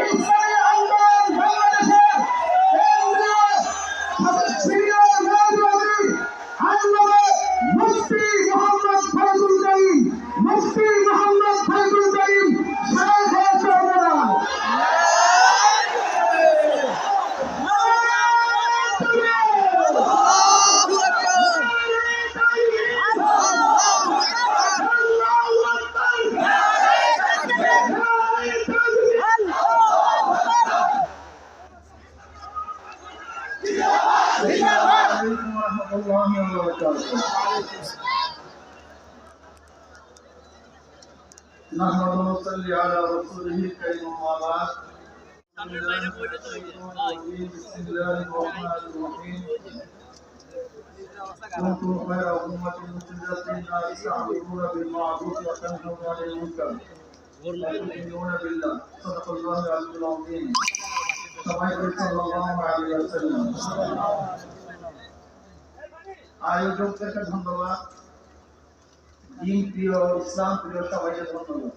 ইসলামী আন্দোলন বাংলাদেশের কেন্দ্রীয় সদস্যীয় রাজনৈতিক আন্দোলনে মুফতি মোহাম্মদ ফয়জুল করিম সারা চর্মনায় نحمد ونصلي على رسوله الكريم وعلى بسم الله الرحمن الرحيم كنتم خير أمة أخرجت للناس تأمرون بالمعروف وتنهون عن المنكر وتؤمنون بالله صدق الله العلي العظيم صلى الله عليه وسلم আয়োজকদেরকে ধন্যবাদ, দিন প্রিয় ইসলাম প্রিয় সবাইকে ধন্যবাদ।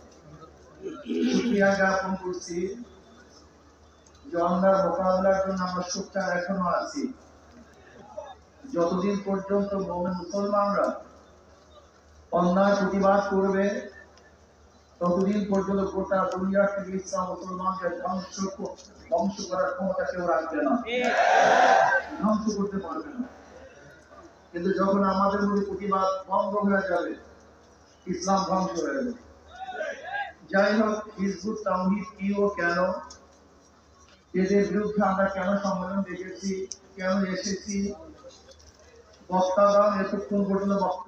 শুকরিয়া জ্ঞাপন করছি যে আমরা মোকাবিলার জন্য আমরা সুখটার এখনো আছি। যতদিন পর্যন্ত মুমিন মুসলমানরা অন্যায় প্রতিবাদ করবে ততদিন পর্যন্ত গোটা দুনিয়ার থেকে ইসলাম মুসলমানদের ধ্বংস করার ক্ষমতা কেউ রাখবে না, ধ্বংস করতে পারবে না। কিন্তু যখন আমাদের মধ্যে প্রতিবাদ বন্ধ হয়ে যাবে ইসলাম ধ্বংস হয়ে যাবে। যাই হোক, হিজবুত তাওহীদ কি ও কেন, এদের বিরুদ্ধে আমরা কেন সম্মেলন দেখেছি, কেন এসেছি, বক্তাগণ এতক্ষণ পর্যন্ত বক্তব্য